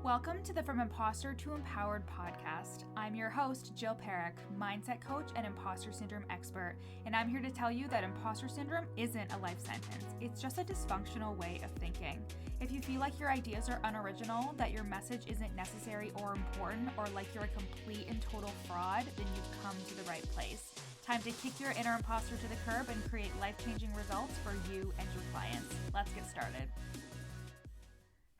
Welcome to the From Imposter to Empowered podcast. I'm your host, Jill Perrick, mindset coach and imposter syndrome expert, and I'm here to tell you that imposter syndrome isn't a life sentence. It's just a dysfunctional way of thinking. If you feel like your ideas are unoriginal, that your message isn't necessary or important, or like you're a complete and total fraud, then you've come to the right place. Time to kick your inner imposter to the curb and create life-changing results for you and your clients. Let's get started.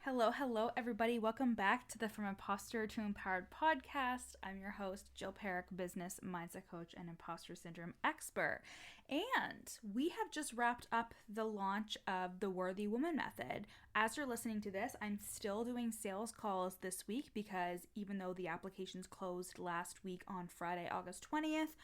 Hello, everybody. Welcome back to the From Imposter to Empowered podcast. I'm your host, Jill Perrick, business mindset coach and imposter syndrome expert. And we have just wrapped up the launch of the Worthy Woman Method. As you're listening to this, I'm still doing sales calls this week because even though the applications closed last week on Friday, August 20th,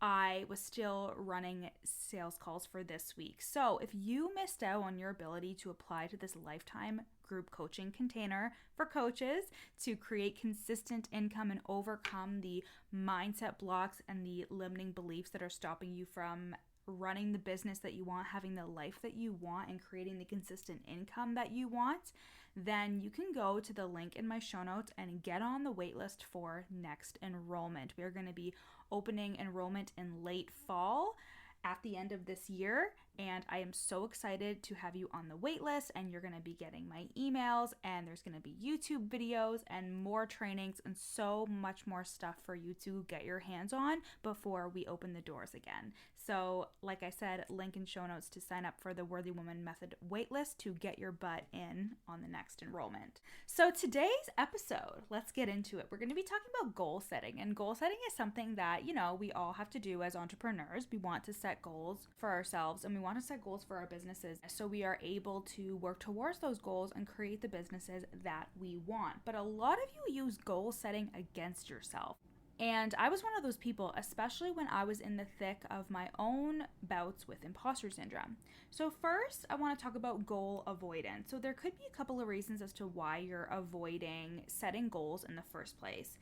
I was still running sales calls for this week. So if you missed out on your ability to apply to this lifetime group coaching container for coaches to create consistent income and overcome the mindset blocks and the limiting beliefs that are stopping you from running the business that you want, having the life that you want, and creating the consistent income that you want, then you can go to the link in my show notes and get on the waitlist for next enrollment. We are going to be opening enrollment in late fall at the end of this year, and I am so excited to have you on the waitlist, and you're going to be getting my emails, and there's going to be YouTube videos and more trainings and so much more stuff for you to get your hands on before we open the doors again. So like I said, link in show notes to sign up for the Worthy Woman Method waitlist to get your butt in on the next enrollment. So today's episode, let's get into it. We're going to be talking about goal setting, and goal setting is something that, we all have to do as entrepreneurs. We want to set goals for ourselves, and we want to set goals for our businesses so we are able to work towards those goals and create the businesses that we want. But a lot of you use goal setting against yourself. And I was one of those people, especially when I was in the thick of my own bouts with imposter syndrome. So first, I want to talk about goal avoidance. So there could be a couple of reasons as to why you're avoiding setting goals in the first place.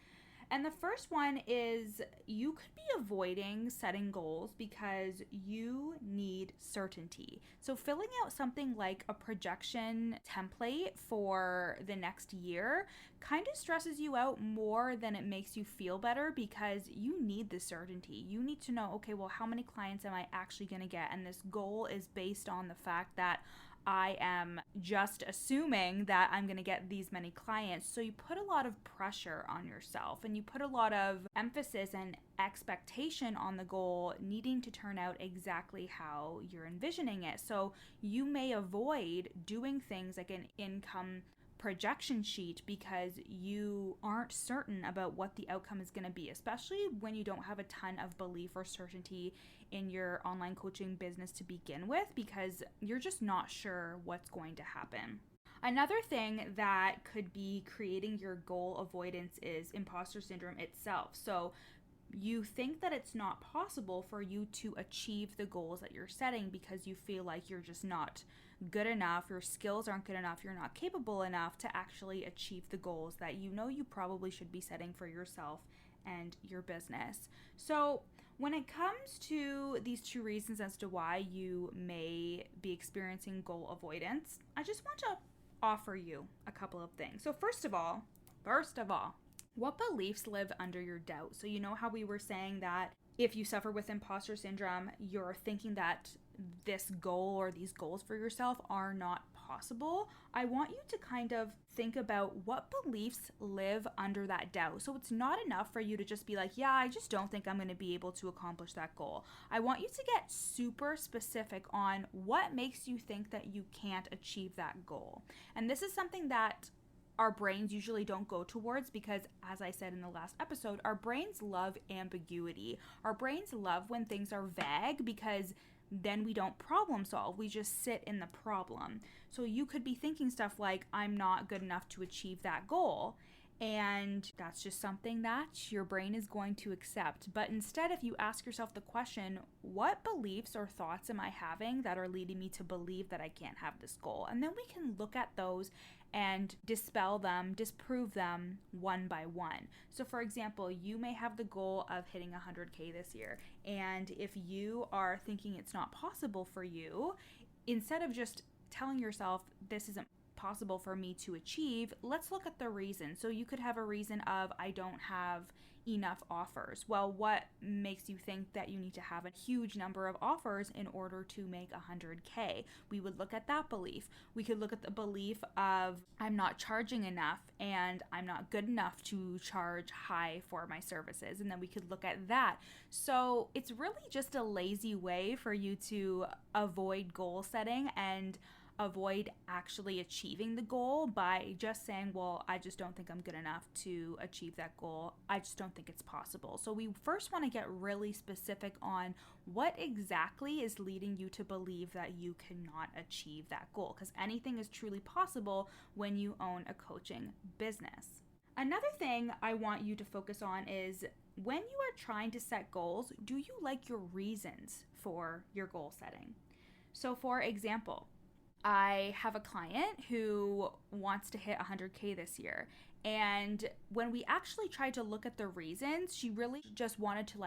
And the first one is you could be avoiding setting goals because you need certainty. So filling out something like a projection template for the next year kind of stresses you out more than it makes you feel better because you need the certainty. You need to know, okay, well, how many clients am I actually going to get? And this goal is based on the fact that I am just assuming that I'm going to get these many clients. So you put a lot of pressure on yourself, and you put a lot of emphasis and expectation on the goal needing to turn out exactly how you're envisioning it. So you may avoid doing things like an income projection sheet because you aren't certain about what the outcome is going to be, especially when you don't have a ton of belief or certainty in your online coaching business to begin with, because you're just not sure what's going to happen. Another thing that could be creating your goal avoidance is imposter syndrome itself. So you think that it's not possible for you to achieve the goals that you're setting because you feel like you're just not good enough, your skills aren't good enough, you're not capable enough to actually achieve the goals that you probably should be setting for yourself and your business. So when it comes to these two reasons as to why you may be experiencing goal avoidance, I just want to offer you a couple of things. So first of all, what beliefs live under your doubt? So you know how we were saying that if you suffer with imposter syndrome, you're thinking that this goal or these goals for yourself are not possible. I want you to kind of think about what beliefs live under that doubt. So it's not enough for you to just be like, yeah, I just don't think I'm going to be able to accomplish that goal. I want you to get super specific on what makes you think that you can't achieve that goal. And this is something that our brains usually don't go towards because, as I said in the last episode, our brains love ambiguity. Our brains love when things are vague because then we don't problem solve. We just sit in the problem. So you could be thinking stuff like, I'm not good enough to achieve that goal. And that's just something that your brain is going to accept. But instead, if you ask yourself the question, what beliefs or thoughts am I having that are leading me to believe that I can't have this goal? And then we can look at those and dispel them, disprove them one by one. So for example, you may have the goal of hitting 100K this year. And if you are thinking it's not possible for you, instead of just telling yourself this isn't possible for me to achieve, let's look at the reason. So you could have a reason of, I don't have enough offers. Well, what makes you think that you need to have a huge number of offers in order to make 100K? We would look at that belief. We could look at the belief of, I'm not charging enough and I'm not good enough to charge high for my services. And then we could look at that. So it's really just a lazy way for you to avoid goal setting and avoid actually achieving the goal by just saying, well, I just don't think I'm good enough to achieve that goal. I just don't think it's possible. So we first want to get really specific on what exactly is leading you to believe that you cannot achieve that goal, because anything is truly possible when you own a coaching business. Another thing I want you to focus on is, when you are trying to set goals, do you like your reasons for your goal setting? So for example, I have a client who wants to hit 100K this year. And when we actually tried to look at the reasons, she really just wanted to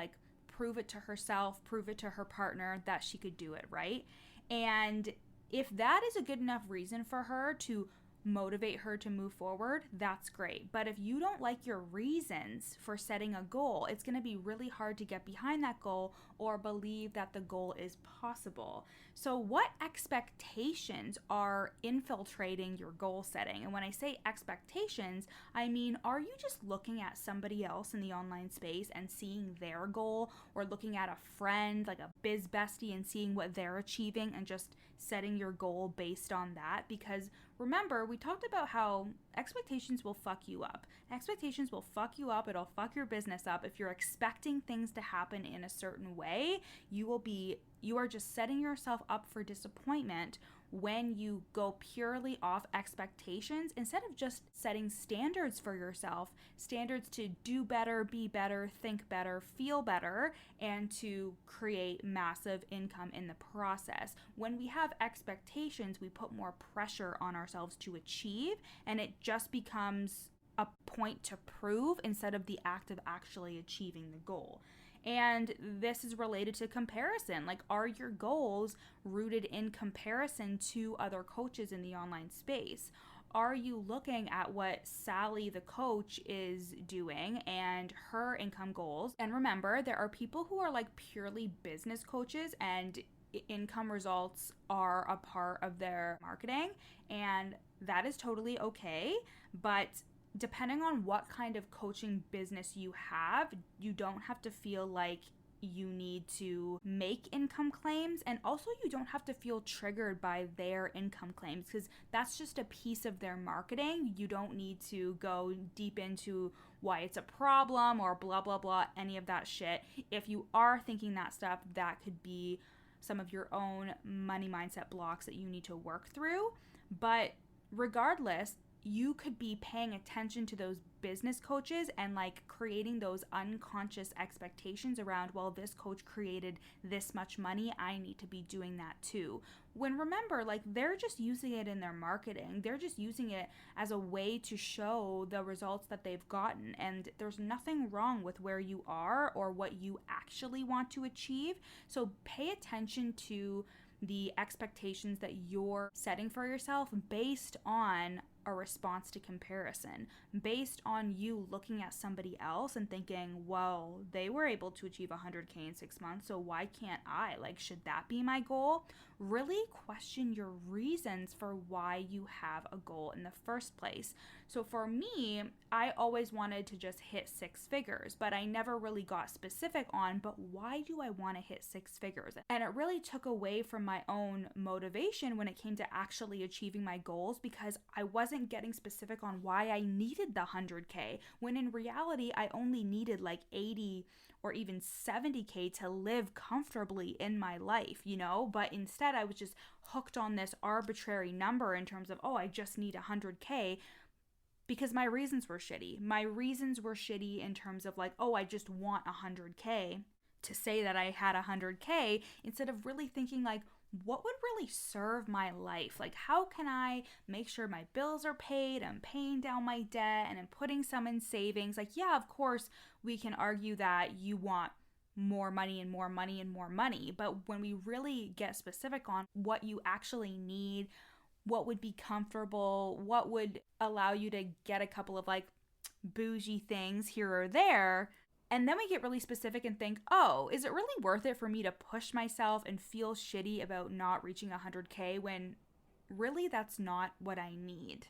prove it to herself, prove it to her partner that she could do it, right? And if that is a good enough reason for her to motivate her to move forward, that's great. But if you don't like your reasons for setting a goal, it's going to be really hard to get behind that goal or believe that the goal is possible. So what expectations are infiltrating your goal setting? And when I say expectations, I mean, are you just looking at somebody else in the online space and seeing their goal, or looking at a friend, like a biz bestie, and seeing what they're achieving and just setting your goal based on that? Because remember, we talked about how expectations will fuck you up. Expectations will fuck you up. It'll fuck your business up. If you're expecting things to happen in a certain way, you are just setting yourself up for disappointment when you go purely off expectations instead of just setting standards for yourself, standards to do better, be better, think better, feel better, and to create massive income in the process. When we have expectations, we put more pressure on ourselves to achieve, and it just becomes a point to prove instead of the act of actually achieving the goal. And this is related to comparison. Are your goals rooted in comparison to other coaches in the online space? Are you looking at what Sally the coach is doing and her income goals? And remember, there are people who are purely business coaches and income results are a part of their marketing, and that is totally okay. But depending on what kind of coaching business you have, you don't have to feel like you need to make income claims, and also you don't have to feel triggered by their income claims, because that's just a piece of their marketing. You don't need to go deep into why it's a problem or blah blah blah, any of that shit. If you are thinking that stuff, that could be some of your own money mindset blocks that you need to work through. But regardless, you could be paying attention to those business coaches and creating those unconscious expectations around, well, this coach created this much money, I need to be doing that too. When remember, they're just using it in their marketing. They're just using it as a way to show the results that they've gotten. And there's nothing wrong with where you are or what you actually want to achieve. So pay attention to the expectations that you're setting for yourself based on a response to comparison, based on you looking at somebody else and thinking, well, they were able to achieve 100K in 6 months, so why can't I? Should that be my goal? Really question your reasons for why you have a goal in the first place. So for me, I always wanted to just hit 6 figures, but I never really got specific on, but why do I want to hit 6 figures? And it really took away from my own motivation when it came to actually achieving my goals, because I wasn't getting specific on why I needed the 100K, when in reality, I only needed 80 or even 70K to live comfortably in my life, But instead, I was just hooked on this arbitrary number in terms of, oh, I just need 100K, because my reasons were shitty. My reasons were shitty in terms of oh, I just want 100K to say that I had 100K, instead of really thinking what would really serve my life? How can I make sure my bills are paid, I'm paying down my debt, and I'm putting some in savings? Yeah, of course, we can argue that you want more money and more money and more money. But when we really get specific on what you actually need, what would be comfortable, what would allow you to get a couple of like bougie things here or there. And then we get really specific and think, oh, is it really worth it for me to push myself and feel shitty about not reaching 100K when really that's not what I need?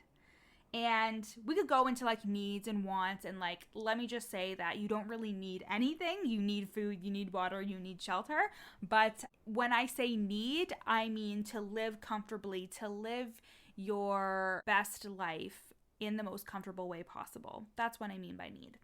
And we could go into like needs and wants, and like, let me just say that you don't really need anything. You need food, you need water, you need shelter. But when I say need, I mean to live comfortably, to live your best life in the most comfortable way possible. That's what I mean by need.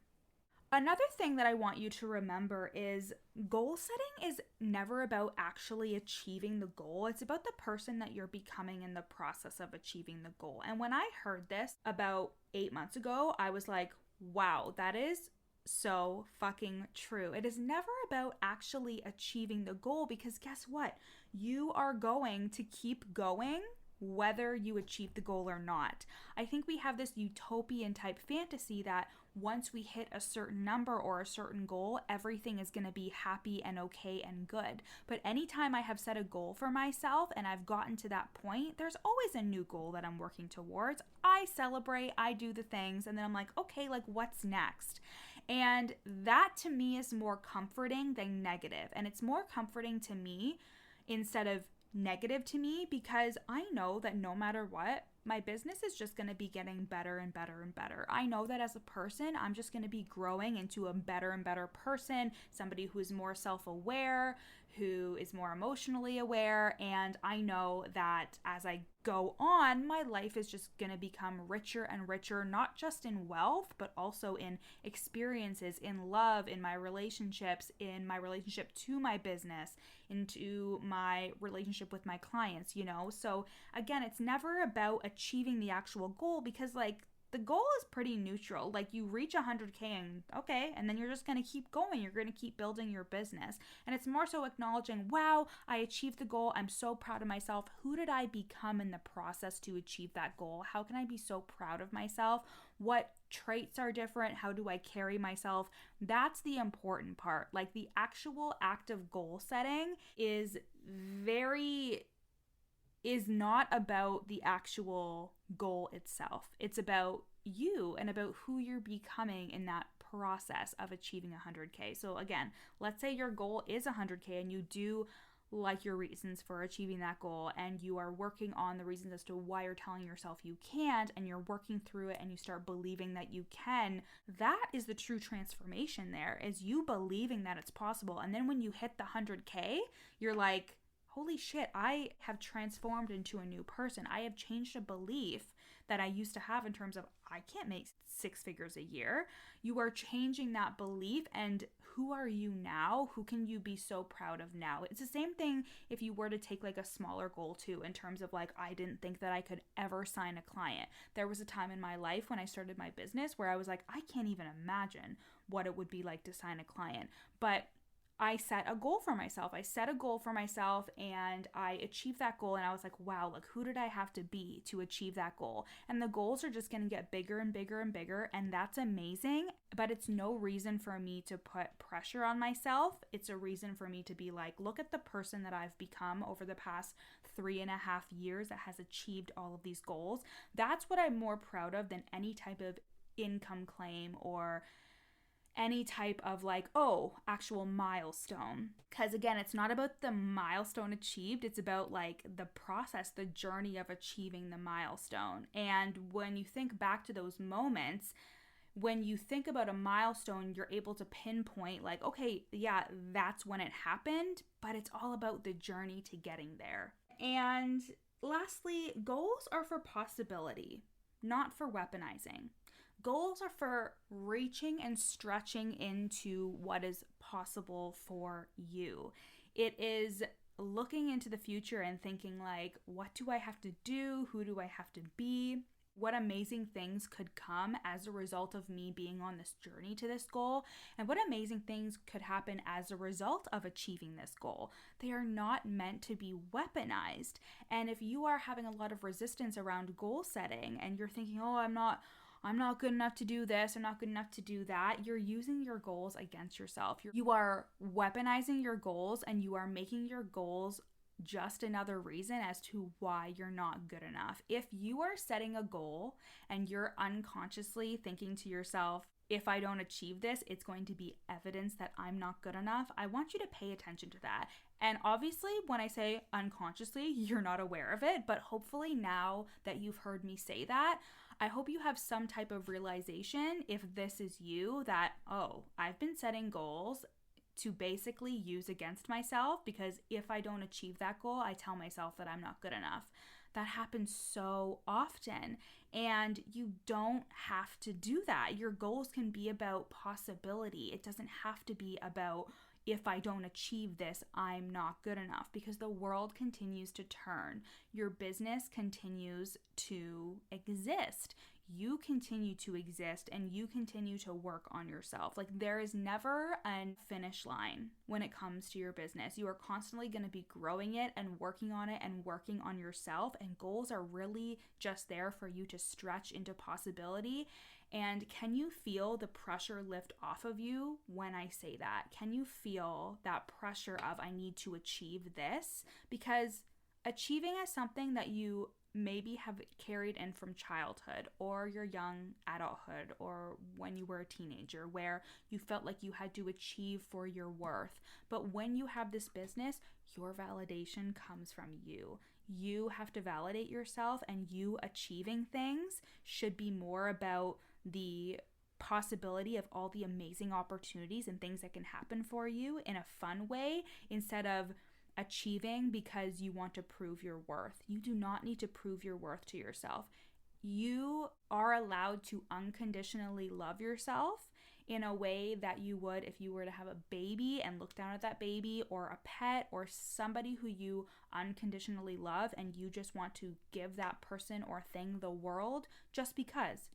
Another thing that I want you to remember is goal setting is never about actually achieving the goal. It's about the person that you're becoming in the process of achieving the goal. And when I heard this about 8 months ago, I was like, wow, that is so fucking true. It is never about actually achieving the goal, because guess what? You are going to keep going whether you achieve the goal or not. I think we have this utopian type fantasy that once we hit a certain number or a certain goal, everything is going to be happy and okay and good. But anytime I have set a goal for myself and I've gotten to that point, there's always a new goal that I'm working towards. I celebrate, I do the things, and then I'm like, okay, like what's next? And that to me is more comforting than negative. And it's more comforting to me instead of negative to me, because I know that no matter what, my business is just going to be getting better and better and better. I know that as a person, I'm just going to be growing into a better and better person, somebody who is more self-aware, who is more emotionally aware. And I know that as I go on, my life is just going to become richer and richer, not just in wealth, but also in experiences, in love, in my relationships, in my relationship to my business, into my relationship with my clients, you know? So again, it's never about achieving the actual goal, because like the goal is pretty neutral. Like you reach 100K and okay, and then you're just going to keep going. You're going to keep building your business. And it's more so acknowledging, wow, I achieved the goal. I'm so proud of myself. Who did I become in the process to achieve that goal? How can I be so proud of myself? What traits are different? How do I carry myself? That's the important part. Like the actual act of goal setting is not about the actual goal itself. It's about you and about who you're becoming in that process of achieving 100K. So again, let's say your goal is 100K and you do like your reasons for achieving that goal, and you are working on the reasons as to why you're telling yourself you can't, and you're working through it and you start believing that you can. That is the true transformation. There is you believing that it's possible. And then when you hit the 100K, you're like, holy shit, I have transformed into a new person. I have changed a belief that I used to have in terms of I can't make 6 figures a year. You are changing that belief, and who are you now? Who can you be so proud of now? It's the same thing if you were to take like a smaller goal too, in terms of like, I didn't think that I could ever sign a client. There was a time in my life when I started my business where I was like, I can't even imagine what it would be like to sign a client. But I set a goal for myself. And I achieved that goal, and I was like, wow, like who did I have to be to achieve that goal? And the goals are just going to get bigger and bigger and bigger, and that's amazing. But it's no reason for me to put pressure on myself. It's a reason for me to be like, look at the person that I've become over the past 3.5 years that has achieved all of these goals. That's what I'm more proud of than any type of income claim or any type of like, oh, actual milestone. Because again, it's not about the milestone achieved. It's about like the process, the journey of achieving the milestone. And when you think back to those moments, when you think about a milestone, you're able to pinpoint like, okay, yeah, that's when it happened, but it's all about the journey to getting there. And lastly, goals are for possibility, not for weaponizing. Goals are for reaching and stretching into what is possible for you. It is looking into the future and thinking like, what do I have to do? Who do I have to be? What amazing things could come as a result of me being on this journey to this goal? And what amazing things could happen as a result of achieving this goal? They are not meant to be weaponized. And if you are having a lot of resistance around goal setting and you're thinking, oh, I'm not good enough to do this, I'm not good enough to do that, you're using your goals against yourself. You are weaponizing your goals, and you are making your goals just another reason as to why you're not good enough. If you are setting a goal and you're unconsciously thinking to yourself, if I don't achieve this, it's going to be evidence that I'm not good enough, I want you to pay attention to that. And obviously, when I say unconsciously, you're not aware of it, but hopefully now that you've heard me say that, I hope you have some type of realization, if this is you, that, oh, I've been setting goals to basically use against myself, because if I don't achieve that goal, I tell myself that I'm not good enough. That happens so often, and you don't have to do that. Your goals can be about possibility. It doesn't have to be about, if I don't achieve this, I'm not good enough, because the world continues to turn. Your business continues to exist. You continue to exist, and you continue to work on yourself. Like, there is never a finish line when it comes to your business. You are constantly going to be growing it and working on it and working on yourself, and goals are really just there for you to stretch into possibility. And can you feel the pressure lift off of you when I say that? Can you feel that pressure of, I need to achieve this? Because achieving is something that you maybe have carried in from childhood or your young adulthood, or when you were a teenager, where you felt like you had to achieve for your worth. But when you have this business, your validation comes from you. You have to validate yourself, and you achieving things should be more about the possibility of all the amazing opportunities and things that can happen for you in a fun way, instead of achieving because you want to prove your worth. You do not need to prove your worth to yourself. You are allowed to unconditionally love yourself in a way that you would if you were to have a baby and look down at that baby, or a pet, or somebody who you unconditionally love, and you just want to give that person or thing the world just because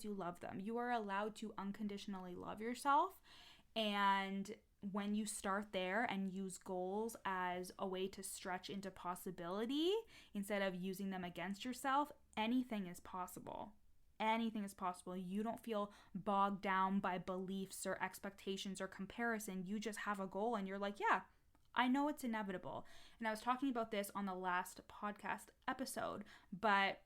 you love them. You are allowed to unconditionally love yourself. And when you start there and use goals as a way to stretch into possibility instead of using them against yourself, anything is possible. Anything is possible. You don't feel bogged down by beliefs or expectations or comparison. You just have a goal and you're like, yeah, I know it's inevitable. And I was talking about this on the last podcast episode, but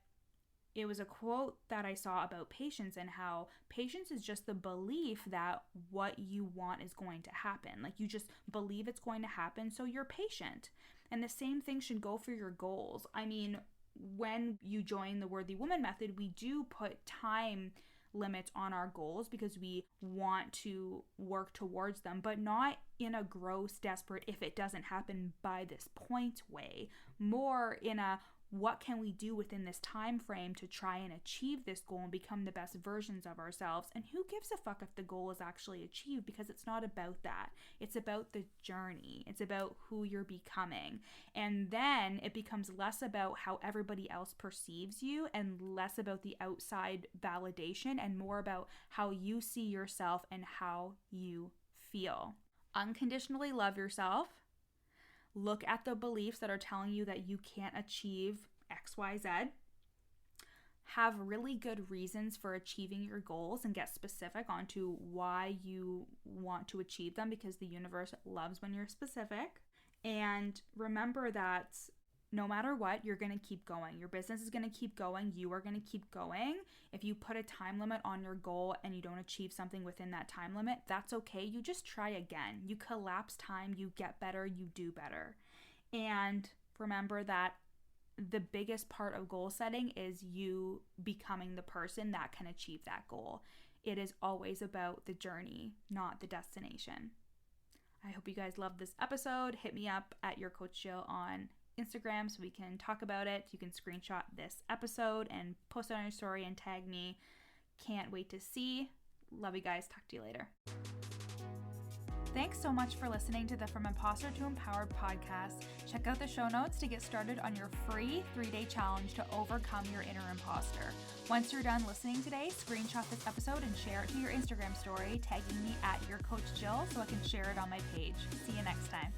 it was a quote that I saw about patience, and how patience is just the belief that what you want is going to happen. Like, you just believe it's going to happen, so you're patient. And the same thing should go for your goals. I mean, when you join the Worthy Woman method, we do put time limits on our goals because we want to work towards them, but not in a gross, desperate, if it doesn't happen by this point way. More in a, what can we do within this time frame to try and achieve this goal and become the best versions of ourselves? And who gives a fuck if the goal is actually achieved, because it's not about that. It's about the journey. It's about who you're becoming. And then it becomes less about how everybody else perceives you, and less about the outside validation, and more about how you see yourself and how you feel. Unconditionally love yourself. Look at the beliefs that are telling you that you can't achieve X, Y, Z. Have really good reasons for achieving your goals, and get specific onto why you want to achieve them, because the universe loves when you're specific. And remember that no matter what, you're going to keep going. Your business is going to keep going. You are going to keep going. If you put a time limit on your goal and you don't achieve something within that time limit, that's okay. You just try again. You collapse time, you get better, you do better. And remember that the biggest part of goal setting is you becoming the person that can achieve that goal. It is always about the journey, not the destination. I hope you guys loved this episode. Hit me up at your Coach Jill on Instagram so we can talk about it. You can screenshot this episode and post it on your story and tag me. Can't wait to see. Love you guys. Talk to you later. Thanks so much for listening to the From Imposter to Empowered podcast. Check out the show notes to get started on your free 3-day challenge to overcome your inner imposter. Once you're done listening today, screenshot this episode and share it to your Instagram story, tagging me at your Coach Jill so I can share it on my page. See you next time.